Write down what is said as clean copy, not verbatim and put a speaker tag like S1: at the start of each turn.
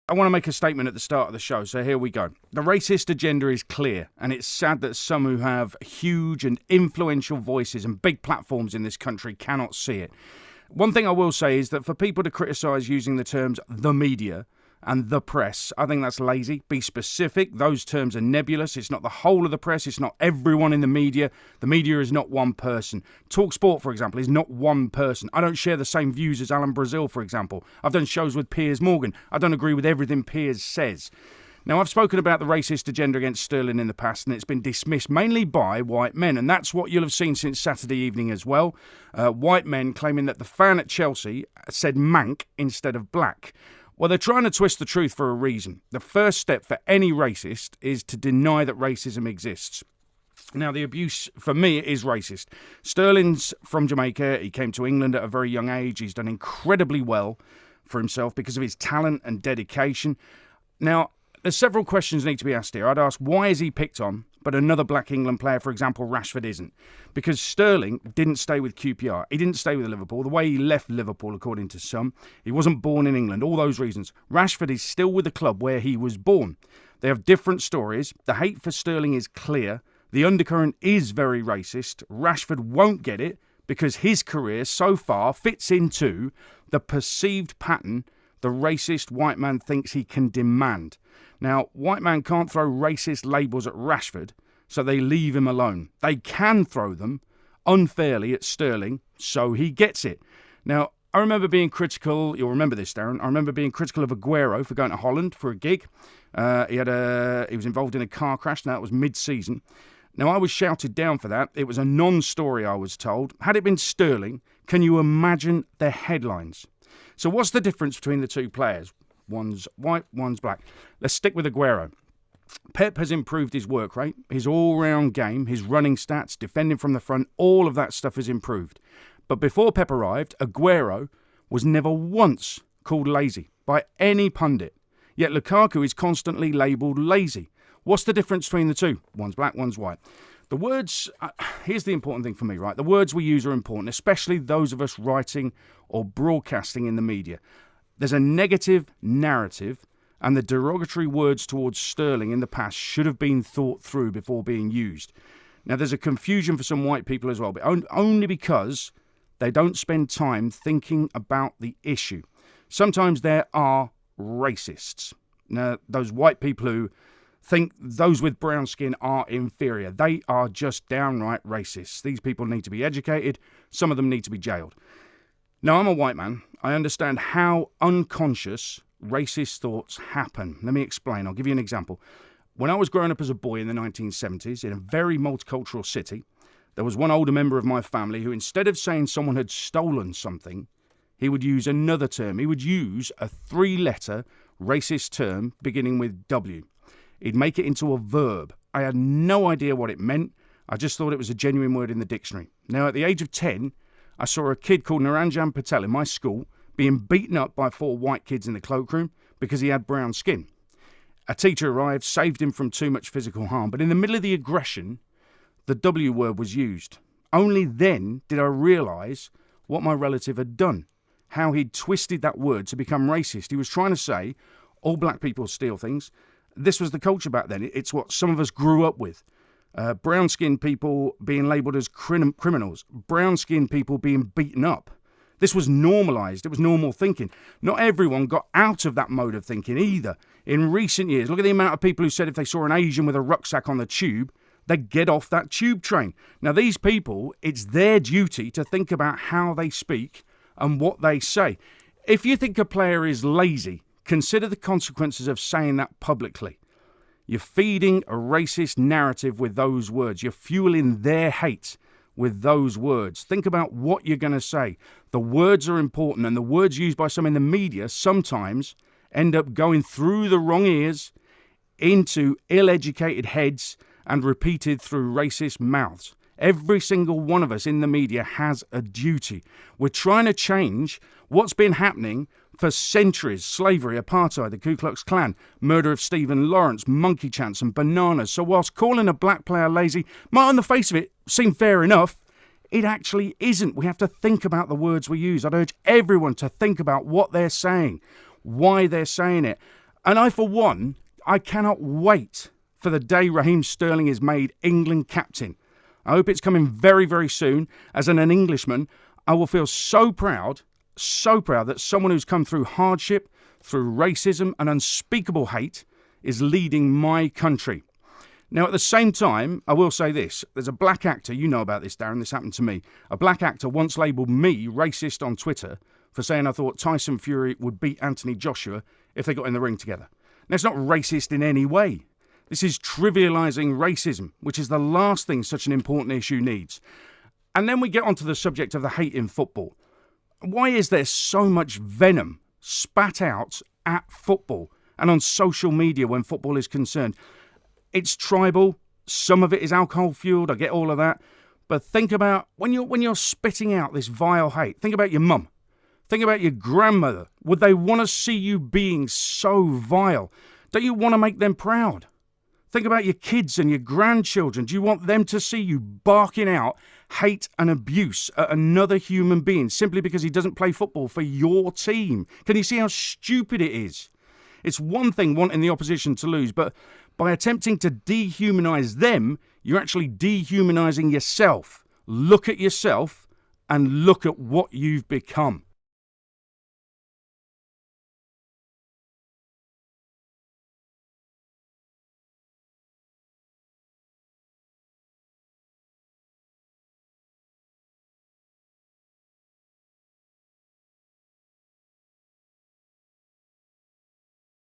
S1: I want to make a statement at the start of the show, so here we go. The racist agenda is clear, and it's sad that some who have huge and influential voices and big platforms in this country cannot see it. One thing I will say is that for people to criticise using the terms the media and the press, I think that's lazy. Be specific. Those terms are nebulous. It's not the whole of the press. It's not everyone in the media. The media is not one person. talkSPORT, for example, is not one person. I don't share the same views as Alan Brazil, for example. I've done shows with Piers Morgan. I don't agree with everything Piers says. Now, I've spoken about the racist agenda against Sterling in the past, and it's been dismissed mainly by white men, and that's what you'll have seen since Saturday evening as well. White men claiming that the fan at Chelsea said mank instead of black. Well, they're trying to twist the truth for a reason. The first step for any racist is to deny that racism exists. Now, the abuse, for me, is racist. Sterling's from Jamaica. He came to England at a very young age. He's done incredibly well for himself because of his talent and dedication. Now, there's several questions need to be asked here. I'd ask, why is he picked on, but another black England player, for example, Rashford, isn't? Because Sterling didn't stay with QPR. He didn't stay with Liverpool. The way he left Liverpool, according to some, he wasn't born in England. All those reasons. Rashford is still with the club where he was born. They have different stories. The hate for Sterling is clear. The undercurrent is very racist. Rashford won't get it because his career so far fits into the perceived pattern the racist white man thinks he can demand. Now, white man can't throw racist labels at Rashford, so they leave him alone. They can throw them unfairly at Sterling, so he gets it. Now, I remember being critical, you'll remember this, Darren, I remember being critical of Aguero for going to Holland for a gig. He was involved in a car crash, now it was mid-season. Now, I was shouted down for that. It was a non-story, I was told. Had it been Sterling, can you imagine the headlines? So what's the difference between the two players? One's white, one's black. Let's stick with Aguero. Pep has improved his work rate, his all-round game, his running stats, defending from the front, all of that stuff has improved. But before Pep arrived, Aguero was never once called lazy by any pundit. Yet Lukaku is constantly labelled lazy. What's the difference between the two? One's black, one's white. The words, here's the important thing for me, right? The words we use are important, especially those of us writing or broadcasting in the media. There's a negative narrative, and the derogatory words towards Sterling in the past should have been thought through before being used. Now, there's a confusion for some white people as well, but only because they don't spend time thinking about the issue. Sometimes there are racists. Now, those white people who think those with brown skin are inferior. They are just downright racists. These people need to be educated. Some of them need to be jailed. Now, I'm a white man. I understand how unconscious racist thoughts happen. Let me explain. I'll give you an example. When I was growing up as a boy in the 1970s in a very multicultural city, there was one older member of my family who, instead of saying someone had stolen something, he would use another term. He would use a 3-letter racist term beginning with W. He'd make it into a verb. I had no idea what it meant. I just thought it was a genuine word in the dictionary. Now, at the age of 10, I saw a kid called Naranjan Patel in my school being beaten up by 4 white kids in the cloakroom because he had brown skin. A teacher arrived, saved him from too much physical harm, but in the middle of the aggression, the W word was used. Only then did I realise what my relative had done, how he'd twisted that word to become racist. He was trying to say, all black people steal things. This was the culture back then. It's what some of us grew up with. Brown-skinned people being labelled as criminals. Brown-skinned people being beaten up. This was normalised. It was normal thinking. Not everyone got out of that mode of thinking either. In recent years, look at the amount of people who said if they saw an Asian with a rucksack on the tube, they'd get off that tube train. Now, these people, it's their duty to think about how they speak and what they say. If you think a player is lazy, consider the consequences of saying that publicly. You're feeding a racist narrative with those words. You're fueling their hate with those words. Think about what you're going to say. The words are important, and the words used by some in the media sometimes end up going through the wrong ears, into ill-educated heads, and repeated through racist mouths. Every single one of us in the media has a duty. We're trying to change what's been happening for centuries. Slavery, apartheid, the Ku Klux Klan, murder of Stephen Lawrence, monkey chants and bananas. So whilst calling a black player lazy might on the face of it seem fair enough, it actually isn't. We have to think about the words we use. I'd urge everyone to think about what they're saying, why they're saying it. And I, for one, I cannot wait for the day Raheem Sterling is made England captain. I hope it's coming very, very soon. As an Englishman, I will feel so proud that someone who's come through hardship, through racism and unspeakable hate is leading my country. Now, at the same time, I will say this. There's a black actor, you know about this, Darren, this happened to me. A black actor once labelled me racist on Twitter for saying I thought Tyson Fury would beat Anthony Joshua if they got in the ring together. Now, it's not racist in any way. This is trivialising racism, which is the last thing such an important issue needs. And then we get onto the subject of the hate in football. Why is there so much venom spat out at football and on social media when football is concerned? It's tribal. Some of it is alcohol-fueled. I get all of that. But think about when you're spitting out this vile hate. Think about your mum. Think about your grandmother. Would they want to see you being so vile? Don't you want to make them proud? Think about your kids and your grandchildren. Do you want them to see you barking out hate and abuse at another human being simply because he doesn't play football for your team? Can you see how stupid it is? It's one thing wanting the opposition to lose, but by attempting to dehumanise them, you're actually dehumanising yourself. Look at yourself and look at what you've become.